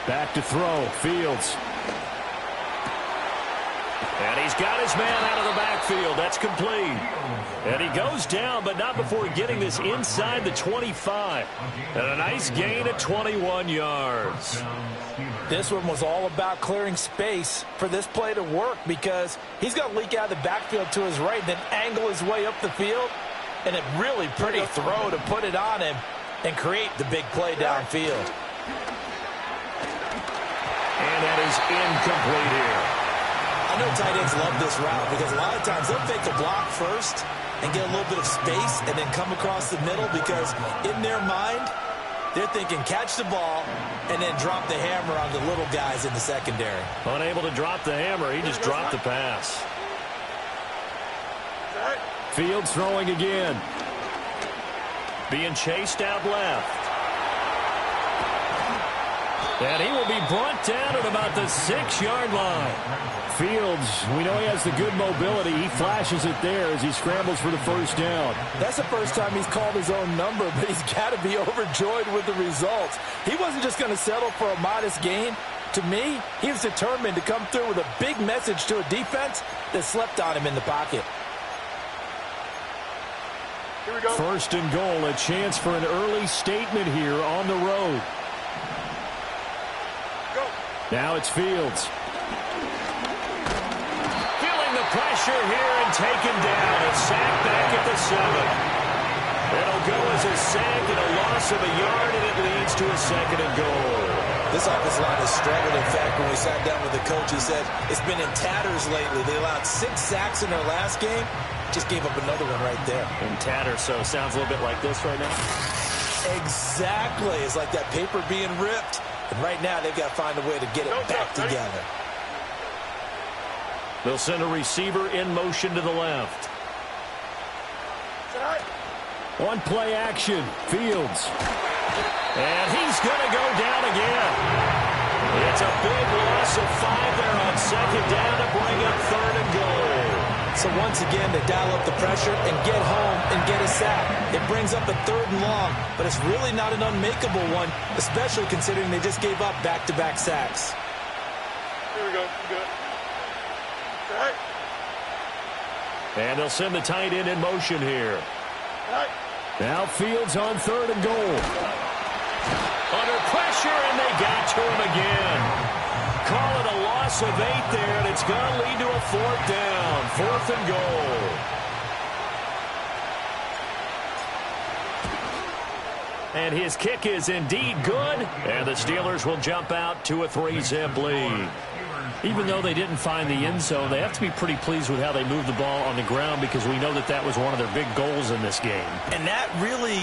Back to throw. Fields. And he's got his man out of the backfield. That's complete. And he goes down, but not before getting this inside the 25. And a nice gain at 21 yards. This one was all about clearing space for this play to work because he's going to leak out of the backfield to his right, then angle his way up the field. And a really pretty throw to put it on him and create the big play downfield. And that is incomplete here. I know tight ends love this route because a lot of times they'll fake a block first and get a little bit of space and then come across the middle because in their mind, they're thinking catch the ball and then drop the hammer on the little guys in the secondary. Unable to drop the hammer, he just dropped the pass. Fields throwing again. Being chased out left. And he will be brought down at about the 6-yard line. Fields, we know he has the good mobility. He flashes it there as he scrambles for the first down. That's the first time he's called his own number, but he's got to be overjoyed with the results. He wasn't just going to settle for a modest gain. To me, he was determined to come through with a big message to a defense that slept on him in the pocket. Here we go. First and goal, a chance for an early statement here on the road. Go. Now it's Fields. Pressure here and taken down. A sack back at the 7. It'll go as a sack and a loss of a yard, and it leads to a 2nd and goal. This offensive line has struggled. In fact, when we sat down with the coach, he said it's been in tatters lately. They allowed 6 sacks in their last game. Just gave up another one right there. In tatters, so it sounds a little bit like this right now. Exactly. It's like that paper being ripped. And right now, they've got to find a way to get it back together. They'll send a receiver in motion to the left. One play action. Fields. And he's going to go down again. It's a big loss of 5 there on 2nd down to bring up 3rd and goal. So once again, they dial up the pressure and get home and get a sack. It brings up a 3rd and long, but it's really not an unmakeable one, especially considering they just gave up back-to-back sacks. Here we go. Good. And they'll send the tight end in motion here. Now Fields on 3rd and goal. Under pressure, and they got to him again. Call it a loss of 8 there, and it's going to lead to a 4th down. 4th and goal. And his kick is indeed good, and the Steelers will jump out to a 3-zip lead. Even though they didn't find the end zone, they have to be pretty pleased with how they moved the ball on the ground because we know that that was one of their big goals in this game. And that really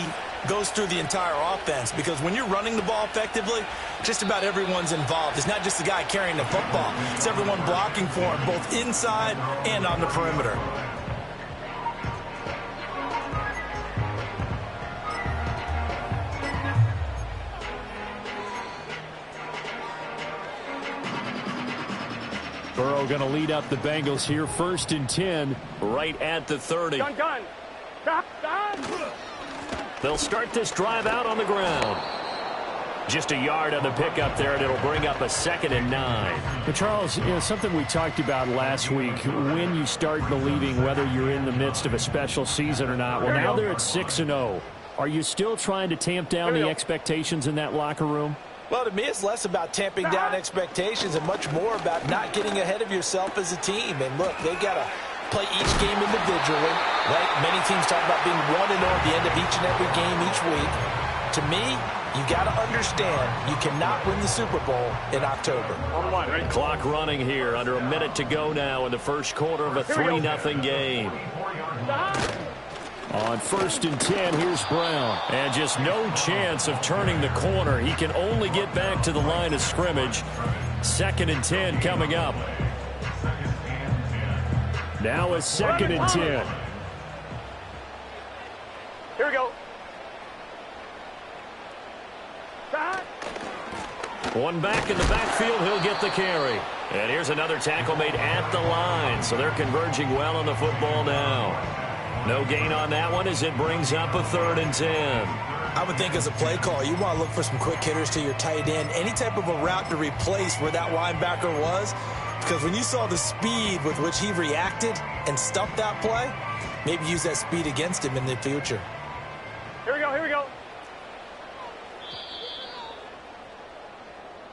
goes through the entire offense because when you're running the ball effectively, just about everyone's involved. It's not just the guy carrying the football. It's everyone blocking for him, both inside and on the perimeter. Burrow going to lead up the Bengals here. 1st and 10, right at the 30. Gun. They'll start this drive out on the ground. Just a yard on the pickup there, and it'll bring up a 2nd and 9. But Charles, something we talked about last week, when you start believing whether you're in the midst of a special season or not. Well, now they're at 6-0. Are you still trying to tamp down the expectations in that locker room? Well, to me, it's less about tamping down expectations and much more about not getting ahead of yourself as a team. And look, they got to play each game individually, right? Many teams talk about being 1-0 at the end of each and every game each week. To me, you got to understand you cannot win the Super Bowl in October. Clock running here. Under a minute to go now in the first quarter of a 3-0 game. On 1st and 10, here's Brown. And just no chance of turning the corner. He can only get back to the line of scrimmage. 2nd and 10 coming up. Now a 2nd and 10. Here we go. One back in the backfield, he'll get the carry. And here's another tackle made at the line. So they're converging well on the football now. No gain on that one as it brings up a 3rd and 10. I would think as a play call, you want to look for some quick hitters to your tight end, any type of a route to replace where that linebacker was, because when you saw the speed with which he reacted and stuffed that play, maybe use that speed against him in the future. Here we go, here we go.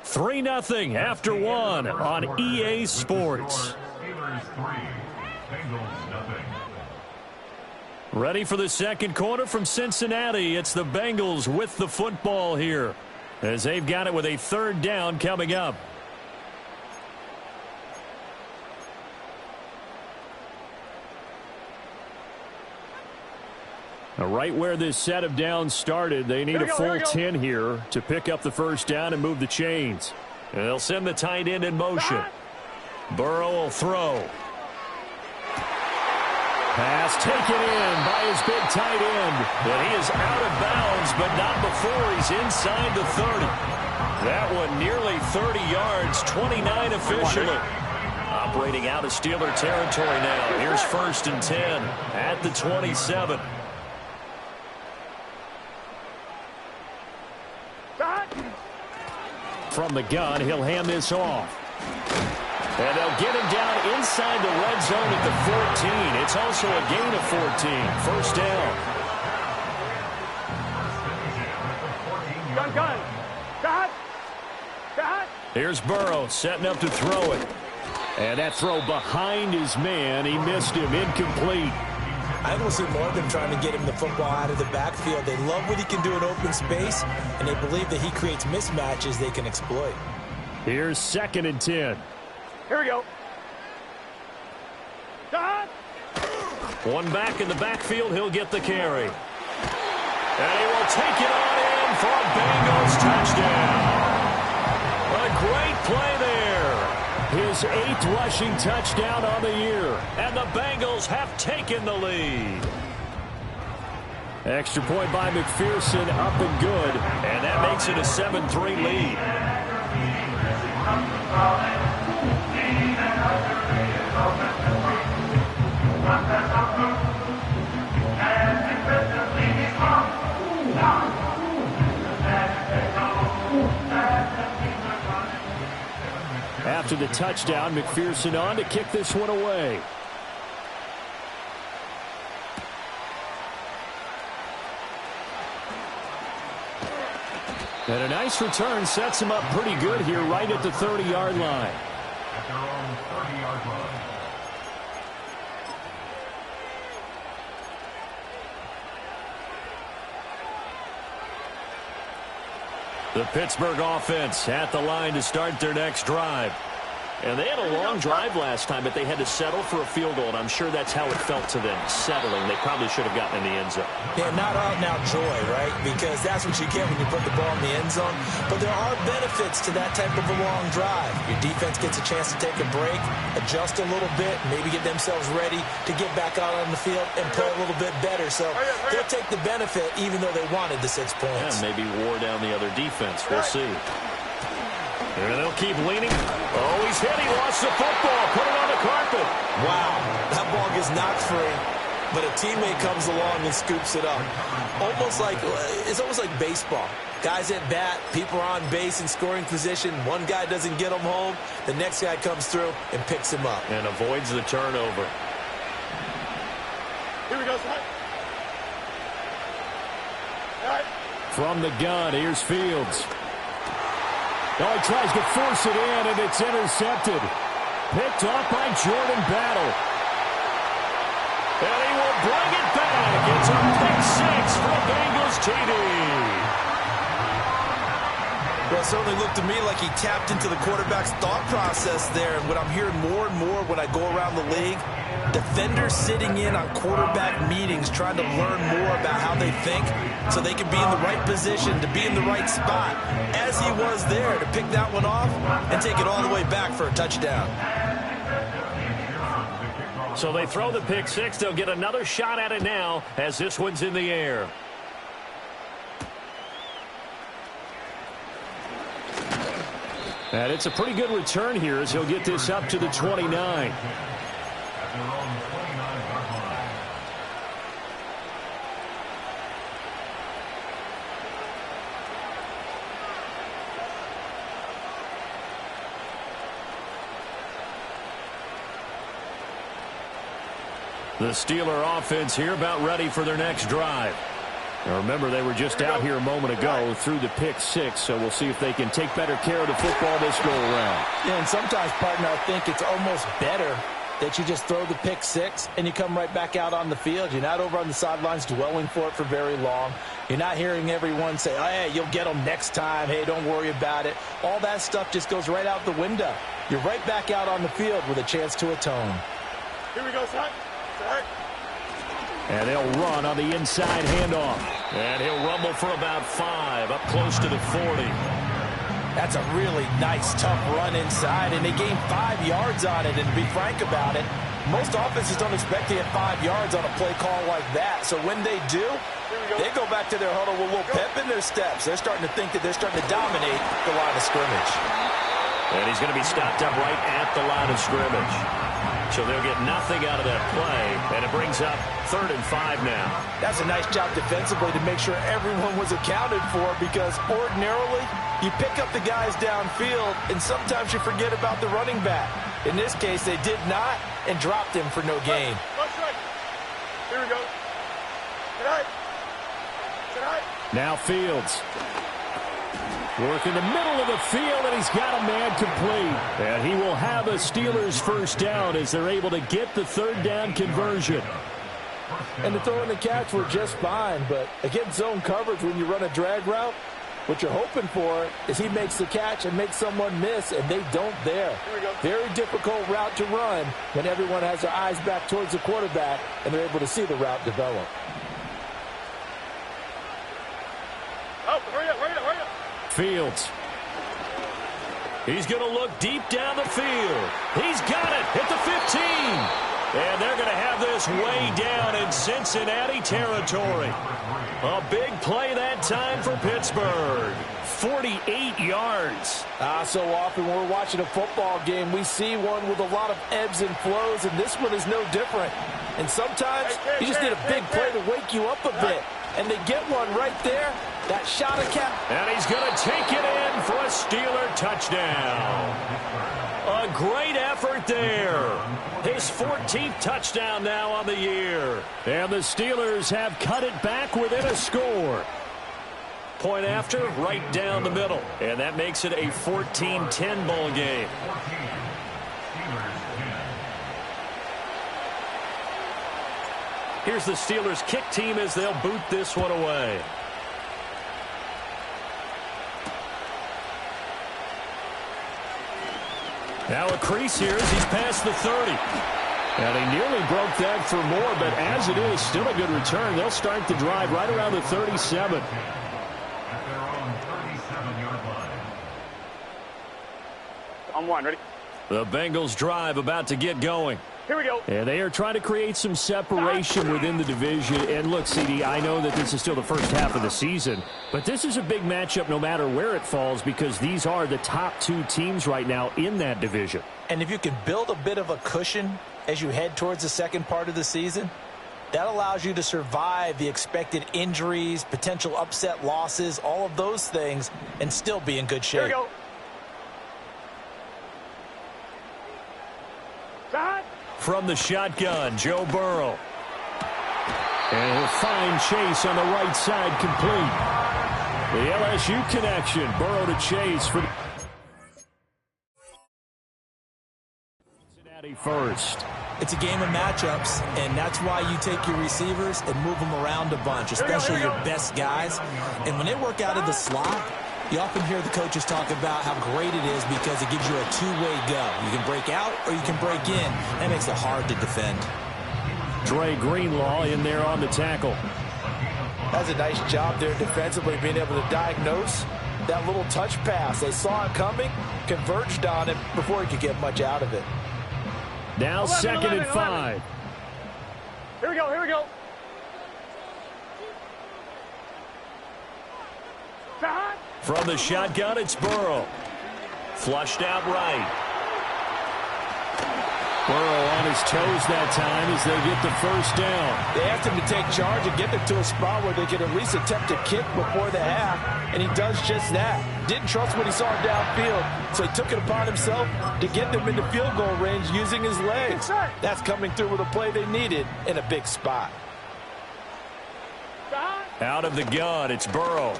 3-0 after one on EA Sports. Ready for the second quarter from Cincinnati. It's the Bengals with the football here as they've got it with a third down coming up. Right where this set of downs started, they need a full 10 here to pick up the first down and move the chains. And they'll send the tight end in motion. Burrow will throw. Pass taken in by his big tight end. But he is out of bounds, but not before he's inside the 30. That one nearly 30 yards, 29 officially. Operating out of Steeler territory now. Here's 1st and 10 at the 27. From the gun, he'll hand this off. And they'll get him down inside the red zone at the 14. It's also a gain of 14. First down. Gun. Got. Here's Burrow setting up to throw it. And that throw behind his man. He missed him. Incomplete. I think we'll see more of them trying to get him the football out of the backfield. They love what he can do in open space, and they believe that he creates mismatches they can exploit. Here's 2nd and 10. Here we go. One back in the backfield. He'll get the carry. And he will take it on in for a Bengals touchdown. A great play there. His 8th rushing touchdown on the year. And the Bengals have taken the lead. Extra point by McPherson, up and good. And that makes it a 7-3 lead. After the touchdown, McPherson on to kick this one away. And a nice return sets him up pretty good here right at the 30-yard line. At their own 30-yard line. The Pittsburgh offense at the line to start their next drive. And they had a long drive last time, but they had to settle for a field goal, and I'm sure that's how it felt to them, settling. They probably should have gotten in the end zone. Yeah, not out-and-out joy, right? Because that's what you get when you put the ball in the end zone. But there are benefits to that type of a long drive. Your defense gets a chance to take a break, adjust a little bit, maybe get themselves ready to get back out on the field and play a little bit better. So they'll take the benefit even though they wanted the 6 points. Yeah, maybe wore down the other defense. We'll see. And they'll keep leaning. Oh, he's hit. He lost the football. Put it on the carpet. Wow, that ball gets knocked free, but a teammate comes along and scoops it up. It's almost like baseball. Guys at bat, people are on base in scoring position. One guy doesn't get him home. The next guy comes through and picks him up. And avoids the turnover. Here we go, son. All right. From the gun, here's Fields. Oh, he tries to force it in, and it's intercepted. Picked off by Jordan Battle. And he will bring it back. It's a pick 6 for Bengals TD. Well, it certainly looked to me like he tapped into the quarterback's thought process there. And what I'm hearing more and more when I go around the league, defenders sitting in on quarterback meetings trying to learn more about how they think so they can be in the right position to be in the right spot, as he was there to pick that one off and take it all the way back for a touchdown. So they throw the pick 6. They'll get another shot at it now as this one's in the air. And it's a pretty good return here as he'll get this up to the 29. The Steeler offense here about ready for their next drive. Now remember, they were just out here a moment ago through the pick six, so we'll see if they can take better care of the football this go around. Yeah, and sometimes, partner, I think it's almost better that you just throw the pick six and you come right back out on the field. You're not over on the sidelines dwelling for it for very long. You're not hearing everyone say, oh, hey, you'll get them next time. Hey, don't worry about it. All that stuff just goes right out the window. You're right back out on the field with a chance to atone. Here we go, son. Start. And they'll run on the inside handoff. And he'll rumble for about 5, up close to the 40. That's a really nice, tough run inside, and they gained 5 yards on it. And to be frank about it, most offenses don't expect to get 5 yards on a play call like that. So when they do, they go back to their huddle with a little pep in their steps. They're starting to think that they're starting to dominate the line of scrimmage. And he's going to be stopped up right at the line of scrimmage. So they'll get nothing out of that play, and it brings up 3rd and 5 now. That's a nice job defensively to make sure everyone was accounted for, because ordinarily you pick up the guys downfield, and sometimes you forget about the running back. In this case, they did not and dropped him for no gain. Here we go. Tonight. Now Fields. Work in the middle of the field, and he's got a man complete. And he will have a Steelers first down as they're able to get the 3rd down conversion. And the throw and the catch were just fine, but against zone coverage, when you run a drag route, what you're hoping for is he makes the catch and makes someone miss, and they don't there. Very difficult route to run when everyone has their eyes back towards the quarterback and they're able to see the route develop. Oh, hurry up. Fields. He's going to look deep down the field. He's got it at the 15. And they're going to have this way down in Cincinnati territory. A big play that time for Pittsburgh. 48 yards. So often when we're watching a football game, we see one with a lot of ebbs and flows, and this one is no different. And sometimes you just need a big play to wake you up a bit. And they get one right there. That shot of cap. And he's going to take it in for a Steeler touchdown. A great effort there. His 14th touchdown now on the year. And the Steelers have cut it back within a score. Point after, right down the middle. And that makes it a 14-10 ball game. Here's the Steelers kick team as they'll boot this one away. Now a crease here as he's past the 30. And he nearly broke that for more, but as it is, still a good return. They'll start the drive right around the 37. At their own 37-yard line. On one, ready? The Bengals drive about to get going. Here we go. And they are trying to create some separation within the division. And look, CD, I know that this is still the first half of the season, but this is a big matchup no matter where it falls, because these are the top 2 teams right now in that division. And if you can build a bit of a cushion as you head towards the second part of the season, that allows you to survive the expected injuries, potential upset losses, all of those things, and still be in good shape. Here we go. Shot. From the shotgun, Joe Burrow. And he'll find Chase on the right side, complete. The LSU connection, Burrow to Chase for the Cincinnati first. It's a game of matchups, and that's why you take your receivers and move them around a bunch, especially your best guys. And when they work out of the slot, you often hear the coaches talk about how great it is because it gives you a two-way go. You can break out or you can break in. That makes it hard to defend. Dre Greenlaw in there on the tackle. That's a nice job there defensively, being able to diagnose that little touch pass. They saw it coming, converged on it before he could get much out of it. Now 2nd and 5. Here we go, here we go. Shot. From the shotgun, it's Burrow. Flushed out right. Burrow on his toes that time as they get the first down. They asked him to take charge and get them to a spot where they could at least attempt a kick before the half, and he does just that. Didn't trust what he saw downfield, so he took it upon himself to get them into field goal range using his legs. That's coming through with a play they needed in a big spot. Out of the gun, it's Burrow.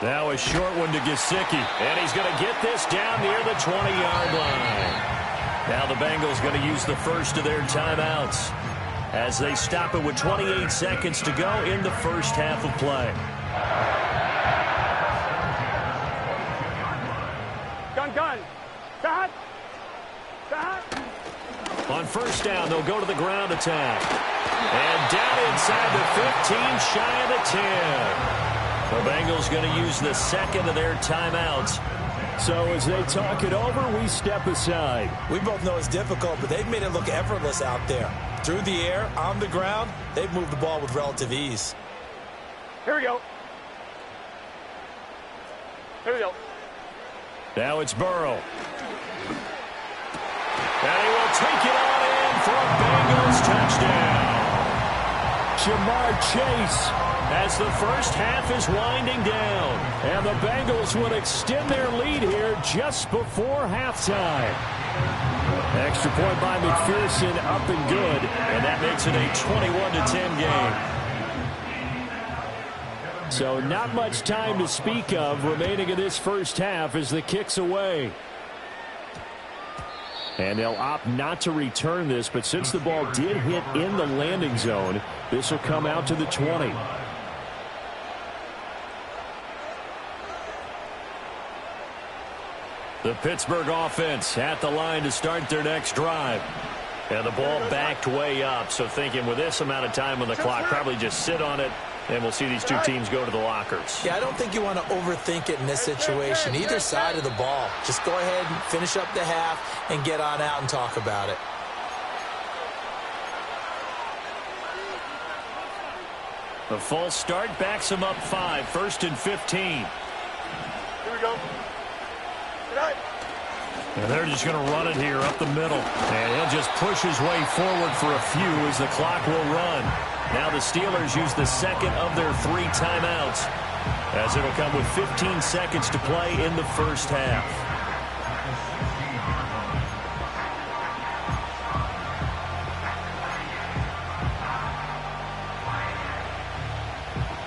Now a short one to Gesicki. And he's going to get this down near the 20-yard line. Now the Bengals going to use the first of their timeouts as they stop it with 28 seconds to go in the first half of play. Gun. Stop. On first down, they'll go to the ground attack. And down inside the 15, shy of the 10. The Bengals going to use the second of their timeouts. So as they talk it over, we step aside. We both know it's difficult, but they've made it look effortless out there. Through the air, on the ground, they've moved the ball with relative ease. Here we go. Now it's Burrow. And he will take it on in for a Bengals touchdown. Jamar Chase, as the first half is winding down. And the Bengals will extend their lead here just before halftime. Extra point by McPherson, up and good. And that makes it a 21-10 game. So not much time to speak of remaining in this first half as the kick's away. And they'll opt not to return this, but since the ball did hit in the landing zone, this will come out to the 20. The Pittsburgh offense at the line to start their next drive. And the ball backed way up, so thinking with this amount of time on the clock, probably just sit on it, and we'll see these two teams go to the lockers. Yeah, I don't think you want to overthink it in this situation. Either side of the ball. Just go ahead and finish up the half and get on out and talk about it. The false start backs him up 5, 1st and 15. Here we go. Tonight. And they're just going to run it here up the middle. And he'll just push his way forward for a few as the clock will run. Now the Steelers use the second of their 3 timeouts as it'll come with 15 seconds to play in the first half.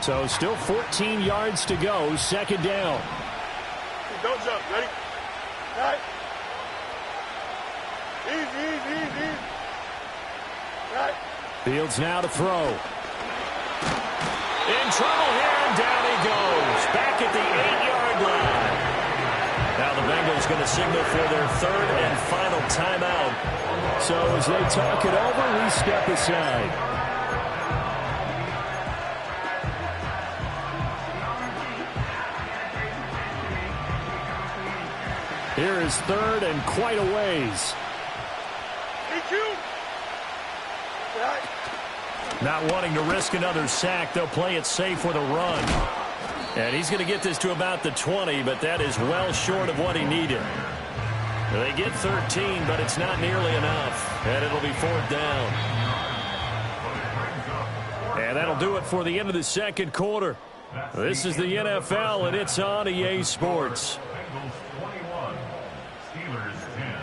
So still 14 yards to go, second down. Don't jump. Ready? All right. Easy. All right. Fields now to throw. In trouble here, and down he goes. Back at the 8-yard line. Now the Bengals going to signal for their 3rd and final timeout. So as they talk it over, we step aside. Here is 3rd and quite a ways. Not wanting to risk another sack, they'll play it safe with a run. And he's going to get this to about the 20, but that is well short of what he needed. They get 13, but it's not nearly enough. And it'll be 4th down. And that'll do it for the end of the second quarter. This is the NFL, and it's on EA Sports. Bengals 21, Steelers 10.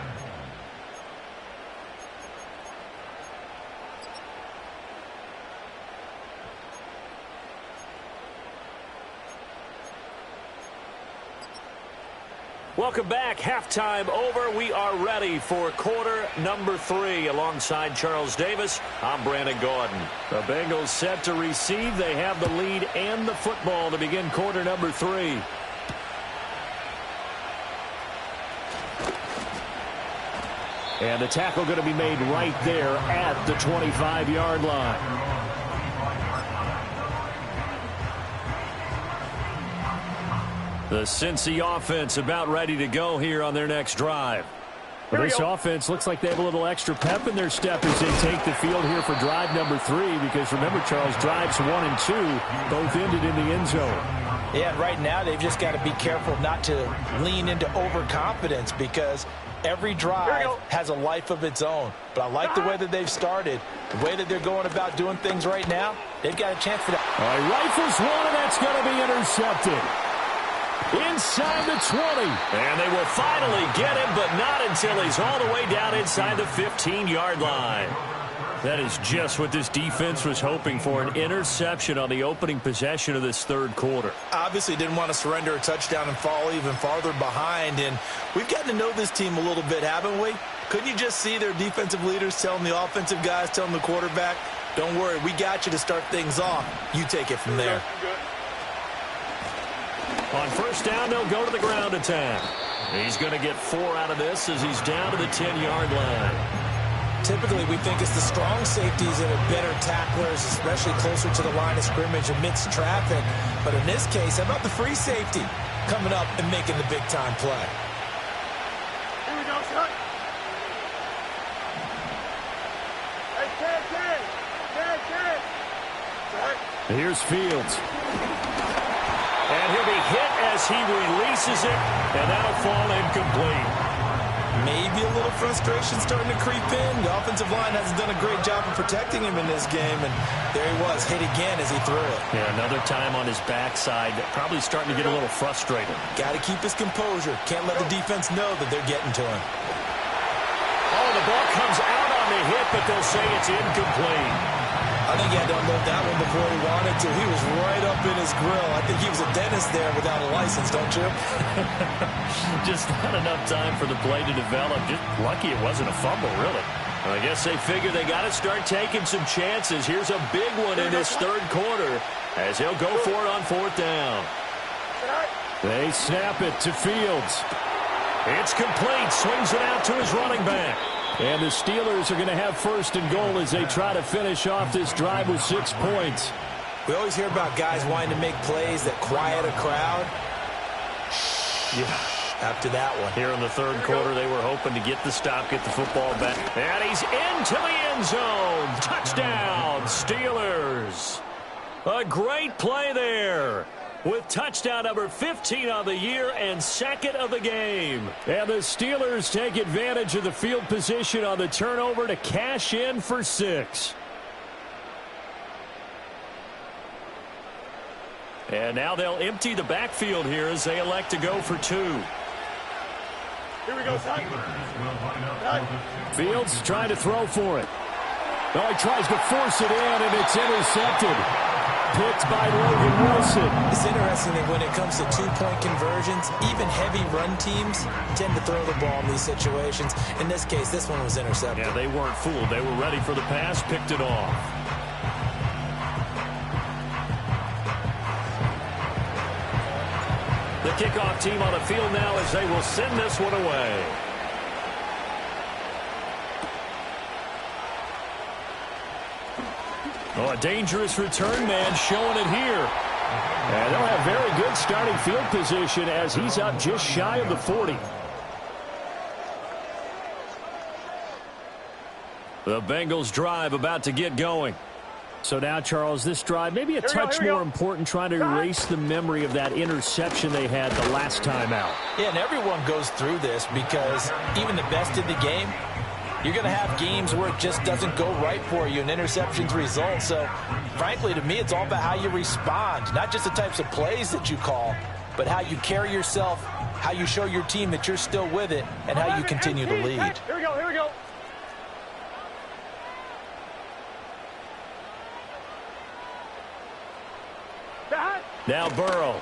Welcome back. Halftime over. We are ready for quarter number 3. Alongside Charles Davis, I'm Brandon Gordon. The Bengals set to receive. They have the lead and the football to begin quarter number 3. And the tackle going to be made right there at the 25-yard line. The Cincy offense about ready to go here on their next drive. Well, this offense looks like they have a little extra pep in their step as they take the field here for drive number 3. Because remember, Charles, drives 1 and 2 both ended in the end zone. Yeah, right now they've just got to be careful not to lean into overconfidence because every drive has a life of its own. But I like the way that they've started, the way that they're going about doing things right now. They've got a chance for that. All right, rifles one, and that's going to be intercepted. Inside the 20. And they will finally get him, but not until he's all the way down inside the 15-yard line. That is just what this defense was hoping for, an interception on the opening possession of this third quarter. Obviously didn't want to surrender a touchdown and fall even farther behind. And we've gotten to know this team a little bit, haven't we? Couldn't you just see their defensive leaders telling the offensive guys, telling the quarterback, don't worry, we got you to start things off. You take it from there. On first down, they'll go to the ground attack. He's going to get 4 out of this as he's down to the 10-yard line. Typically, we think it's the strong safeties that are better tacklers, especially closer to the line of scrimmage amidst traffic. But in this case, how about the free safety coming up and making the big-time play? Here we go, son. Hey, 10. Here's Fields. And he'll be hit as he releases it, and that'll fall incomplete. Maybe a little frustration starting to creep in. The offensive line hasn't done a great job of protecting him in this game, and there he was, hit again as he threw it. Yeah, another time on his backside, probably starting to get a little frustrated. Got to keep his composure. Can't let the defense know that they're getting to him. Oh, the ball comes out on the hit, but they'll say it's incomplete. I think he had to unload that one before he wanted to. He was right up in his grill. I think he was a dentist there without a license, don't you? Just not enough time for the play to develop. Just lucky it wasn't a fumble, really. I guess they figure they got to start taking some chances. Here's a big one in this third quarter as he'll go for it on fourth down. They snap it to Fields. It's complete. Swings it out to his running back. And the Steelers are going to have first and goal as they try to finish off this drive with 6 points. We always hear about guys wanting to make plays that quiet a crowd. Yeah, after that one. Here in the third quarter, they were hoping to get the stop, get the football back. And he's into the end zone. Touchdown, Steelers. A great play there, with touchdown number 15 on the year and second of the game. And the Steelers take advantage of the field position on the turnover to cash in for 6. And now they'll empty the backfield here as they elect to go for 2. Here we go, son. Fields trying to throw for it. No, he tries to force it in, and it's intercepted. Picked by Logan Wilson. It's interesting that when it comes to two-point conversions, even heavy run teams tend to throw the ball in these situations. In this case, this one was intercepted. Yeah, they weren't fooled. They were ready for the pass, picked it off. The kickoff team on the field now as they will send this one away. Oh, a dangerous return man showing it here. And they'll have very good starting field position as he's up just shy of the 40. The Bengals drive about to get going. So now, Charles, this drive maybe a touch more important, trying to erase the memory of that interception they had the last time out. Yeah, and everyone goes through this because even the best in the game, you're going to have games where it just doesn't go right for you and interceptions result. So, frankly, to me, it's all about how you respond, not just the types of plays that you call, but how you carry yourself, how you show your team that you're still with it, and how you continue to lead. Here we go, here we go. Now Burrow.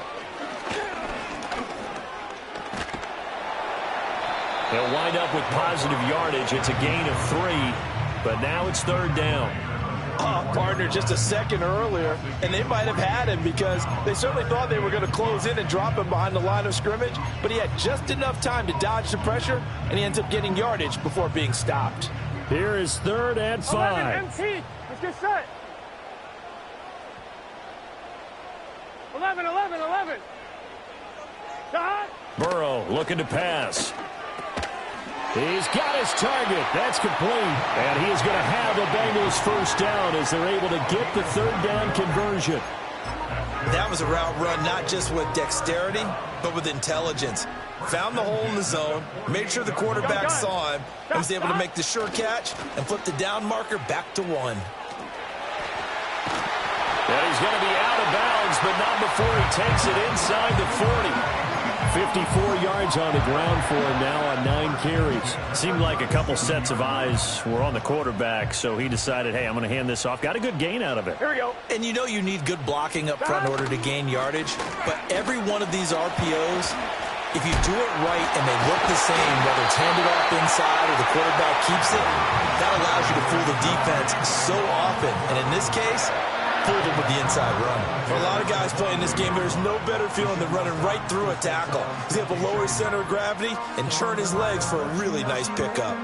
They'll wind up with positive yardage. It's a gain of 3, but now it's third down. Partner, just a second earlier, and they might have had him because they certainly thought they were going to close in and drop him behind the line of scrimmage, but he had just enough time to dodge the pressure, and he ends up getting yardage before being stopped. Here is 3rd and 5. 11, MT. Let's get set. 11. Burrow looking to pass. He's got his target. That's complete. And he is going to have the Bengals first down as they're able to get the 3rd down conversion. That was a route run not just with dexterity, but with intelligence. Found the hole in the zone, made sure the quarterback saw him, and was able to make the sure catch and flip the down marker back to 1. And he's going to be out of bounds, but not before he takes it inside the 40. 54 yards on the ground for him now on 9 carries. Seemed like a couple sets of eyes were on the quarterback, so he decided, hey, I'm going to hand this off. Got a good gain out of it. Here we go. And you know you need good blocking up front in order to gain yardage, but every one of these RPOs, if you do it right and they look the same, whether it's handed off inside or the quarterback keeps it, that allows you to fool the defense so often. And in this case, fooled him with the inside run. For a lot of guys playing this game, there's no better feeling than running right through a tackle. He's able to lower his center of gravity and churn his legs for a really nice pickup.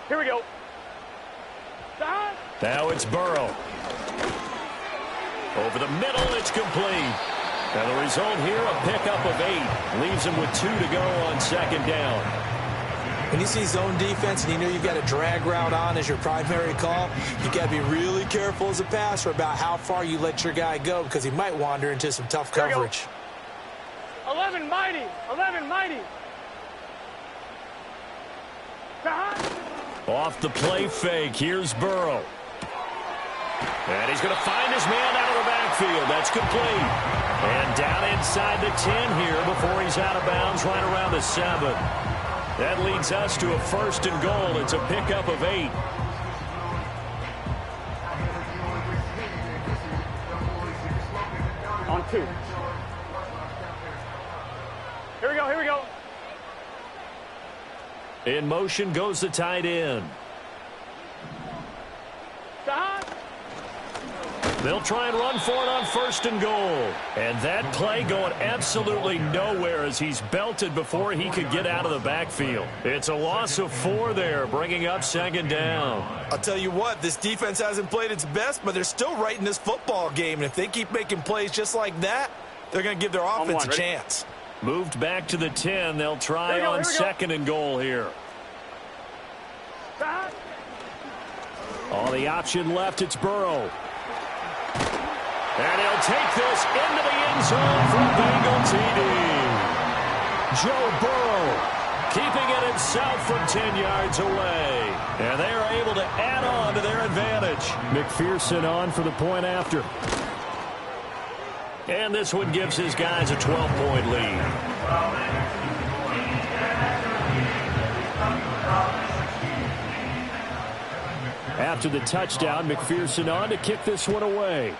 Here we go. Now it's Burrow. Over the middle, it's complete. And the result here, a pickup of 8. Leaves him with 2 to go on 2nd down. When you see zone defense and you know you've got a drag route on as your primary call, you got to be really careful as a passer about how far you let your guy go because he might wander into some tough coverage. 11 mighty. 11 mighty. Off the play fake, here's Burrow. And he's going to find his man out of the backfield. That's complete. And down inside the 10 here before he's out of bounds right around the 7. That leads us to a 1st and goal. It's a pickup of 8. On 2. Here we go, here we go. In motion goes the tight end. They'll try and run for it on 1st and goal. And that play going absolutely nowhere as he's belted before he could get out of the backfield. It's a loss of 4 there, bringing up 2nd down. I'll tell you what, this defense hasn't played its best, but they're still right in this football game. And if they keep making plays just like that, they're going to give their offense a chance. Moved back to the 10. They'll try on 2nd and goal here. All the option left, it's Burrow. And he'll take this into the end zone for Bengal TD. Joe Burrow keeping it himself from 10 yards away. And they are able to add on to their advantage. McPherson on for the point after. And this one gives his guys a 12-point lead. After the touchdown, McPherson on to kick this one away.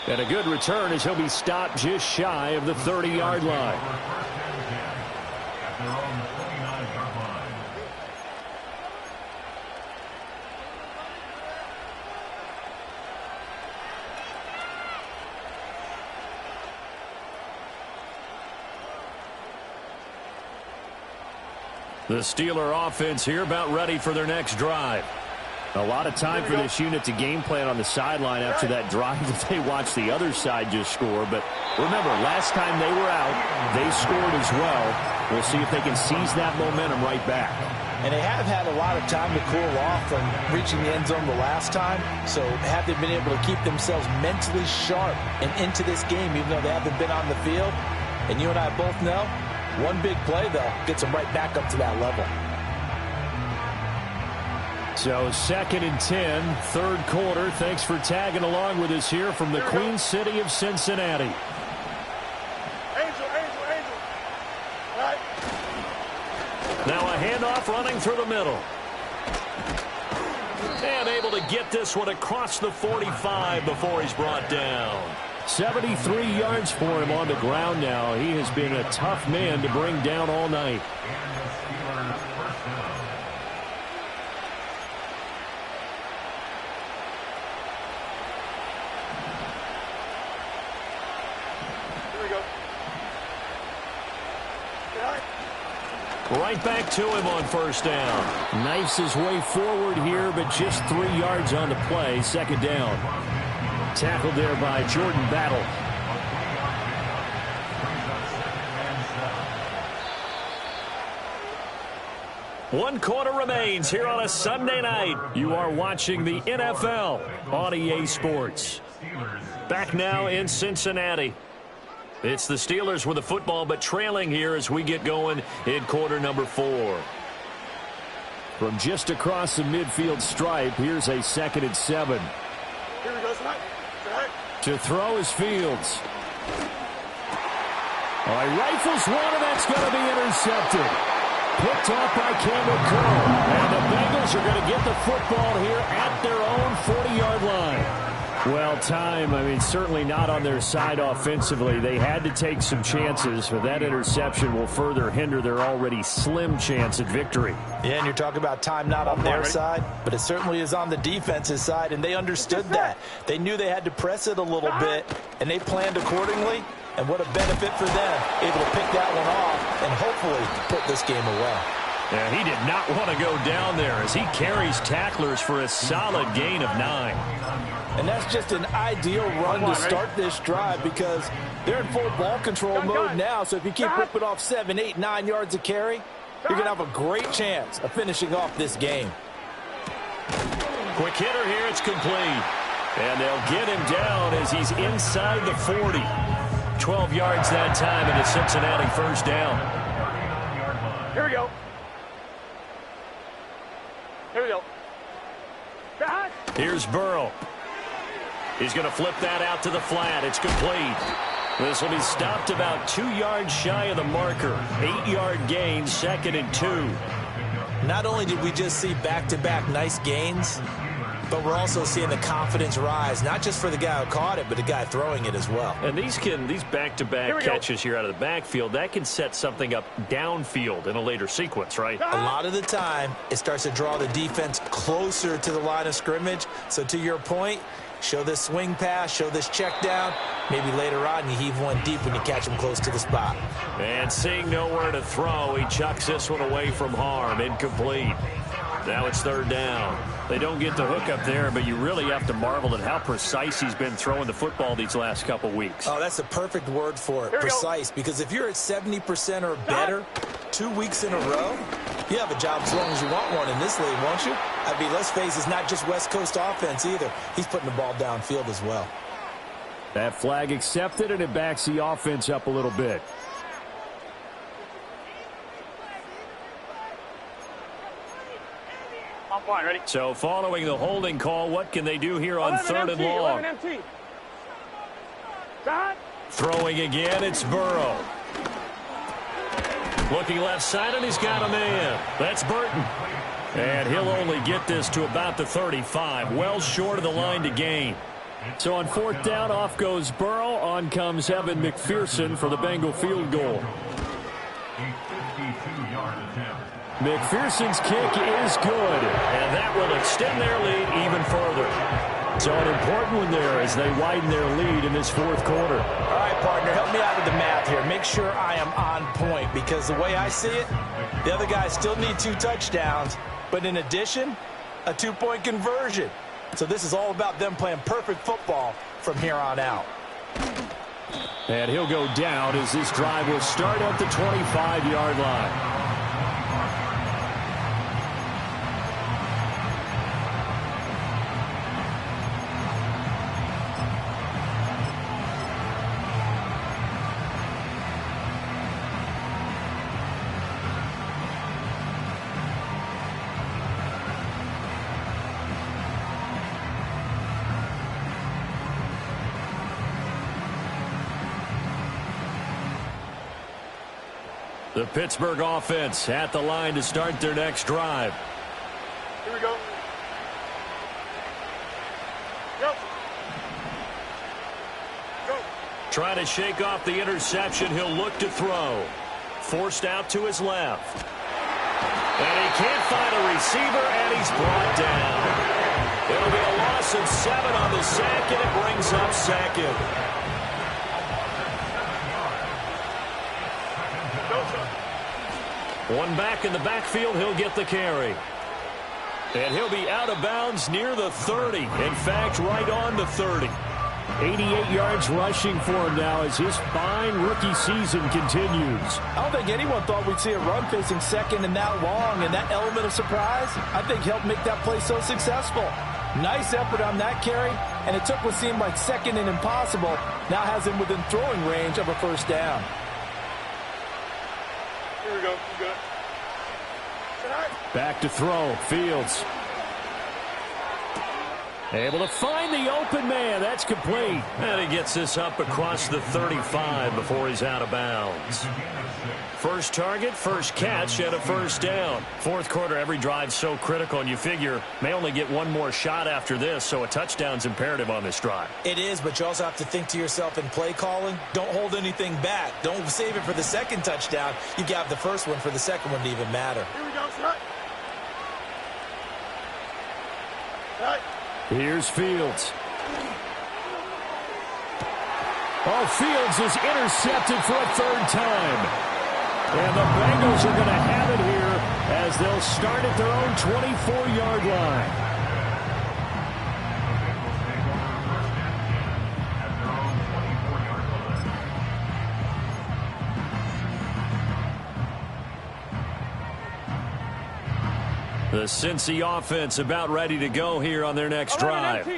And a good return as he'll be stopped just shy of the 30-yard line. The Steeler offense here about ready for their next drive. A lot of time for this unit to game plan on the sideline after that drive that they watched the other side just score. But remember, last time they were out, they scored as well. We'll see if they can seize that momentum right back. And they have had a lot of time to cool off from reaching the end zone the last time. So have they been able to keep themselves mentally sharp and into this game, even though they haven't been on the field? And you and I both know, one big play, though, gets them right back up to that level. So 2nd and 10, 3rd quarter. Thanks for tagging along with us here from the Queen City of Cincinnati. Angel. All right. Now a handoff running through the middle. And able to get this one across the 45 before he's brought down. 73 yards for him on the ground now. He has been a tough man to bring down all night. Right back to him on first down. Knifes his way forward here, but just 3 yards on the play. Second down. Tackled there by Jordan Battle. One quarter remains here on a Sunday night. You are watching the NFL on EA Sports. Back now in Cincinnati. It's the Steelers with the football, but trailing here as we get going in quarter number 4. From just across the midfield stripe, here's a 2nd and 7. Here we go, tonight. To throw is Fields. All right, rifles one, and that's going to be intercepted. Picked off by Campbell Curl. And the Bengals are going to get the football here at their own 40-yard line. Well, time, certainly not on their side offensively. They had to take some chances, but that interception will further hinder their already slim chance at victory. Yeah, and you're talking about time not on their side, but it certainly is on the defense's side, and they understood that. They knew they had to press it a little bit, and they planned accordingly. And what a benefit for them, able to pick that one off and hopefully put this game away. Yeah, he did not want to go down there as he carries tacklers for a solid gain of 9. And that's just an ideal run to start this drive because they're in full ball control mode now. So if you keep ripping off 7, 8, 9 yards of carry, you're going to have a great chance of finishing off this game. Quick hitter here, it's complete. And they'll get him down as he's inside the 40. 12 yards that time, and it's Cincinnati first down. Here we go. Here we go. Here's Burrow. He's going to flip that out to the flat. It's complete. This will be stopped about 2 yards shy of the marker. 8-yard gain, 2nd and 2. Not only did we just see back-to-back nice gains, but we're also seeing the confidence rise, not just for the guy who caught it, but the guy throwing it as well. And these back-to-back catches here out of the backfield, that can set something up downfield in a later sequence, right? A lot of the time, it starts to draw the defense closer to the line of scrimmage. So to your point, show this swing pass, show this check down. Maybe later on you heave one deep when you catch him close to the spot. And seeing nowhere to throw, he chucks this one away from harm. Incomplete. Now it's 3rd down. They don't get the hook up there, but you really have to marvel at how precise he's been throwing the football these last couple weeks. Oh, that's the perfect word for it, precise, because if you're at 70% or better 2 weeks in a row, you have a job as long as you want one in this league, won't you? Let's face it, it's not just West Coast offense either. He's putting the ball downfield as well. That flag accepted, and it backs the offense up a little bit. Fine, ready? So following the holding call, what can they do here on 3rd and long? Throwing again, it's Burrow. Looking left side, and he's got a man. That's Burton. And he'll only get this to about the 35, well short of the line to gain. So on 4th down, off goes Burrow. On comes Evan McPherson for the Bengal field goal. McPherson's kick is good, and that will extend their lead even further. So an important one there as they widen their lead in this 4th quarter. All right, partner, help me out with the math here. Make sure I am on point because the way I see it, the other guys still need 2 touchdowns, but in addition, a 2-point conversion. So this is all about them playing perfect football from here on out. And he'll go down as this drive will start at the 25-yard line. The Pittsburgh offense at the line to start their next drive. Here we go. Go. Go. Trying to shake off the interception. He'll look to throw. Forced out to his left. And he can't find a receiver, and he's brought down. It'll be a loss of 7 on the sack, and it brings up 2nd. One back in the backfield. He'll get the carry. And he'll be out of bounds near the 30. In fact, right on the 30. 88 yards rushing for him now as his fine rookie season continues. I don't think anyone thought we'd see a run facing second and that long, and that element of surprise, I think, helped make that play so successful. Nice effort on that carry, and it took what seemed like second and impossible, now has him within throwing range of a first down. Here we go. You good? Back to throw. Fields. Able to find the open man. That's complete. And he gets this up across the 35 before he's out of bounds. First target, first catch, and a first down. Fourth quarter, every drive so critical, and you figure may only get one more shot after this, so a touchdown's imperative on this drive. It is, but you also have to think to yourself in play calling, don't hold anything back. Don't save it for the second touchdown. You got the first one for the second one to even matter. Here we go, Scott. Right. Here's Fields. Oh, Fields is intercepted for a third time. And the Bengals are going to have it here as they'll start at their own 24-yard line. The Cincy offense about ready to go here on their next drive.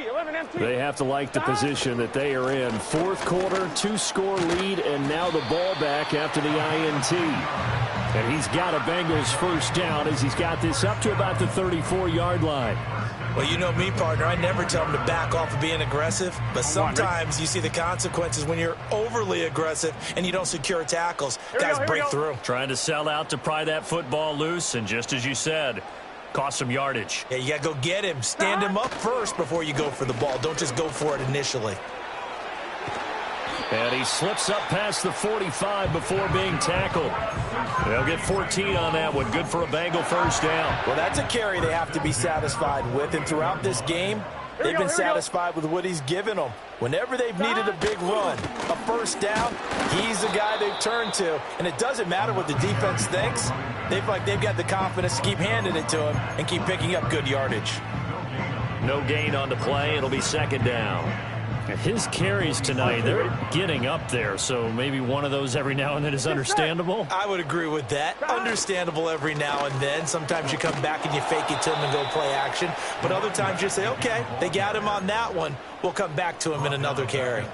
They have to like the position that they are in. Fourth quarter, two-score lead, and now the ball back after the INT. And he's got a Bengals first down as he's got this up to about the 34-yard line. Well, you know me, partner. I never tell them to back off of being aggressive, but sometimes you see the consequences when you're overly aggressive and you don't secure tackles. Guys break through. Trying to sell out to pry that football loose, and just as you said, cost some yardage. Yeah, you got to go get him. Stand him up first before you go for the ball. Don't just go for it initially. And he slips up past the 45 before being tackled. They'll get 14 on that one. Good for a Bengal first down. Well, that's a carry they have to be satisfied with. And throughout this game, they've been satisfied with what he's given them. Whenever they've needed a big run, a first down, he's the guy they've turned to. And it doesn't matter what the defense thinks. They feel like they've got the confidence to keep handing it to him and keep picking up good yardage. No gain on the play. It'll be second down. His carries tonight, they're getting up there, so maybe one of those every now and then is understandable. I would agree with that. Understandable every now and then. Sometimes you come back and you fake it to him and go play action. But other times you say, okay, they got him on that one. We'll come back to him in another carry.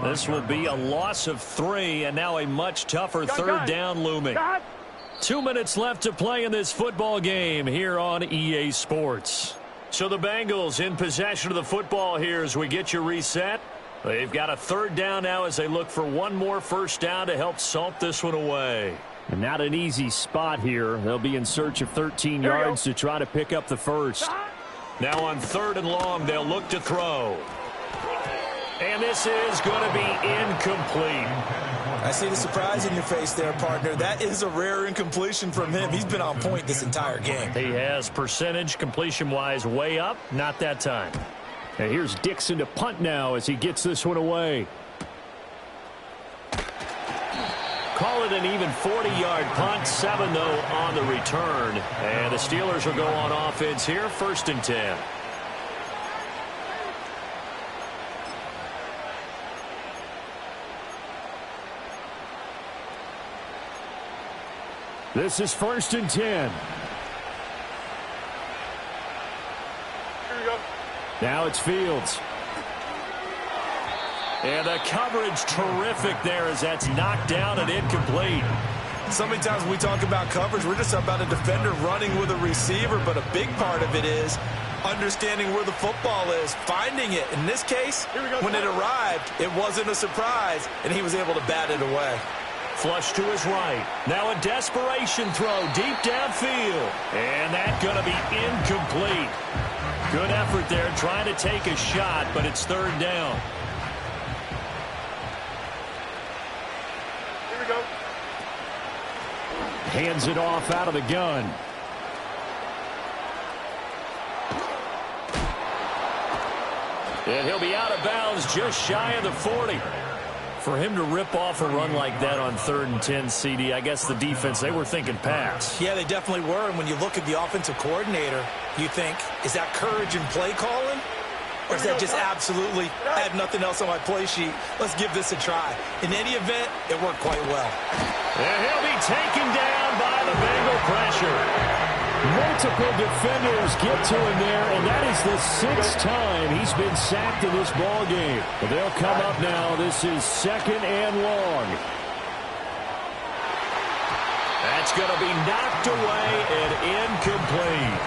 This will be a loss of 3, and now a much tougher third down looming. 2 minutes left to play in this football game here on EA Sports. So the Bengals in possession of the football here as we get you reset. They've got a third down now as they look for one more first down to help salt this one away. And not an easy spot here. They'll be in search of 13 yards to try to pick up the first. Now on third and long, they'll look to throw. And this is going to be incomplete. I see the surprise in your face there, partner. That is a rare incompletion from him. He's been on point this entire game. He has percentage completion-wise way up. Not that time. And here's Dixon to punt now as he gets this one away. Call it an even 40-yard punt. 7, though, on the return. And the Steelers will go on offense here, 1st and 10. This is 1st and 10. Here we go. Now it's Fields. And the coverage terrific there as that's knocked down and incomplete. So many times when we talk about coverage, we're just about a defender running with a receiver, but a big part of it is understanding where the football is, finding it. In this case, when it arrived, it wasn't a surprise, and he was able to bat it away. Flush to his right. Now a desperation throw deep downfield. And that's going to be incomplete. Good effort there trying to take a shot, but it's third down. Here we go. Hands it off out of the gun. And he'll be out of bounds just shy of the 40. For him to rip off a run like that on 3rd and 10, CD, I guess the defense, they were thinking pass. Yeah, they definitely were. And when you look at the offensive coordinator, you think, is that courage and play calling? Or is that just absolutely, I have nothing else on my play sheet, let's give this a try. In any event, it worked quite well. And he'll be taken down by the Bengal pressure. Multiple defenders get to him there, and that is the 6th time he's been sacked in this ball game. But they'll come up now. This is 2nd and long. That's going to be knocked away and incomplete.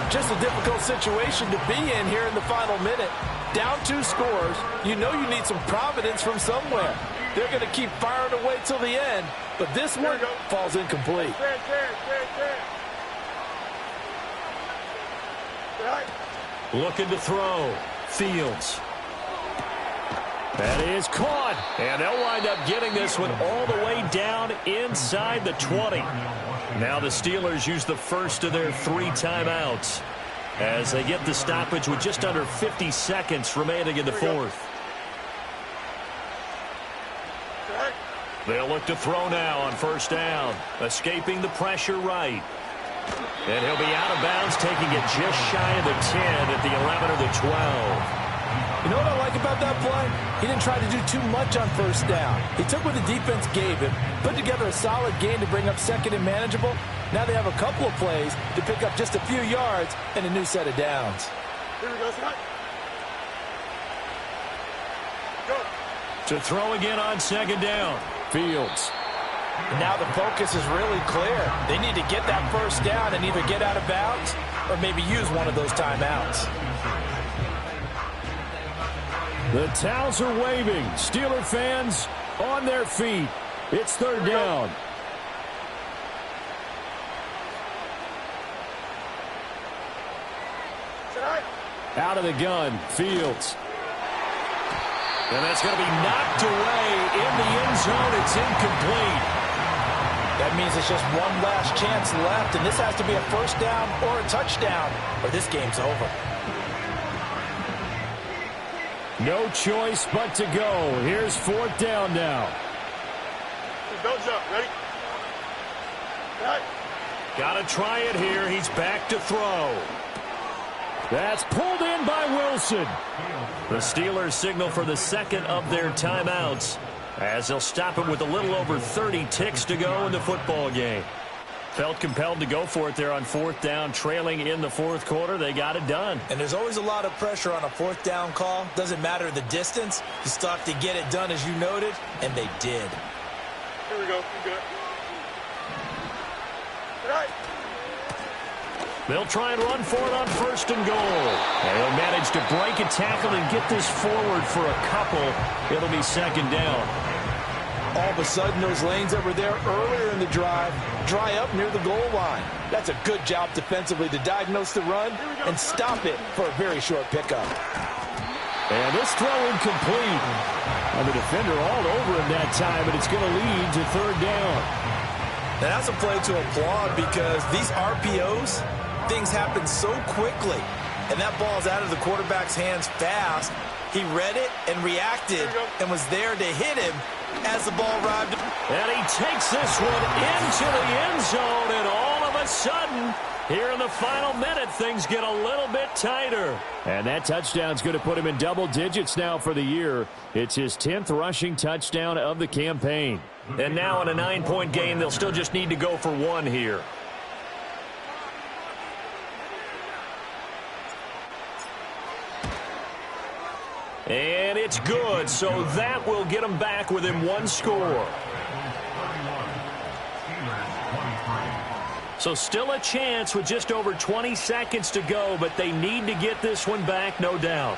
Just a difficult situation to be in here in the final minute. Down 2 scores, you know you need some providence from somewhere. They're going to keep firing away till the end, but this one falls incomplete. Looking to throw. Fields. That is caught. And they'll wind up getting this one all the way down inside the 20. Now the Steelers use the first of their 3 timeouts as they get the stoppage with just under 50 seconds remaining in the 4th. They'll look to throw now on 1st down. Escaping the pressure right. And he'll be out of bounds, taking it just shy of the 10 at the 11 or the 12. You know what I like about that play? He didn't try to do too much on 1st down. He took what the defense gave him, put together a solid gain to bring up 2nd and manageable. Now they have a couple of plays to pick up just a few yards and a new set of downs. Here we go, Scott. Go. To throw again on 2nd down. Fields. And now the focus is really clear. They need to get that 1st down and either get out of bounds or maybe use one of those timeouts. The towels are waving. Steeler fans on their feet. It's 3rd down. Out of the gun, Fields. And that's going to be knocked away in the end zone. It's incomplete. That means it's just one last chance left, and this has to be a 1st down or a touchdown, or this game's over. No choice but to go. Here's 4th down now. Don't jump. Ready? Right. Got to try it here. He's back to throw. That's pulled in by Wilson. The Steelers signal for the 2nd of their timeouts as they'll stop it with a little over 30 ticks to go in the football game. Felt compelled to go for it there on 4th down, trailing in the 4th quarter. They got it done. And there's always a lot of pressure on a 4th down call. Doesn't matter the distance. You still have to get it done, as you noted, and they did. Here we go. You good. Right. They'll try and run for it on 1st and goal. And they'll manage to break a tackle and get this forward for a couple. It'll be 2nd down. All of a sudden, those lanes that were there earlier in the drive dry up near the goal line. That's a good job defensively to diagnose the run and stop it for a very short pickup. And this throw incomplete. And the defender all over him that time, and it's going to lead to 3rd down. Now, that's a play to applaud because these RPOs, things happen so quickly. And that ball's out of the quarterback's hands fast. He read it and reacted and was there to hit him as the ball arrived. And he takes this one into the end zone, and all of a sudden, here in the final minute, things get a little bit tighter. And that touchdown's going to put him in double digits now for the year. It's his 10th rushing touchdown of the campaign. And now in a 9-point game, they'll still just need to go for 1 here. And it's good, so that will get them back within 1 score. So still a chance with just over 20 seconds to go, but they need to get this one back, no doubt.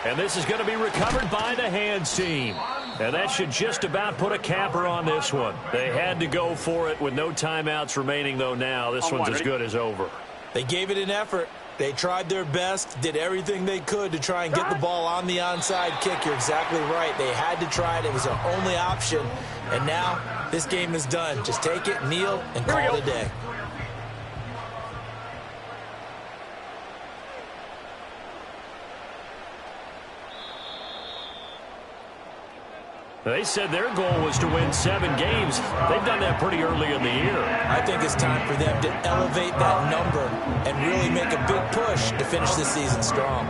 And this is going to be recovered by the hands team. And that should just about put a capper on this one. They had to go for it with no timeouts remaining, though, now. This one's as good as over. They gave it an effort. They tried their best, did everything they could to try and get the ball on the onside kick. You're exactly right. They had to try it. It was their only option. And now this game is done. Just take it, kneel, and call it a day. They said their goal was to win 7 games. They've done that pretty early in the year. I think it's time for them to elevate that number and really make a big push to finish this season strong.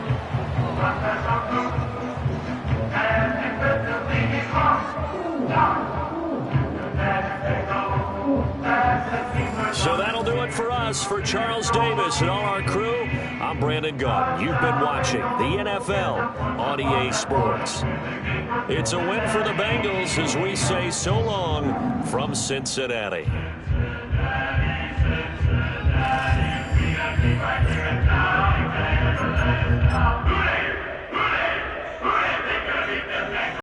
So that'll do it for us. For Charles Davis and all our crew, I'm Brandon Gaudin. You've been watching the NFL on EA Sports. It's a win for the Bengals as we say so long from Cincinnati. Cincinnati.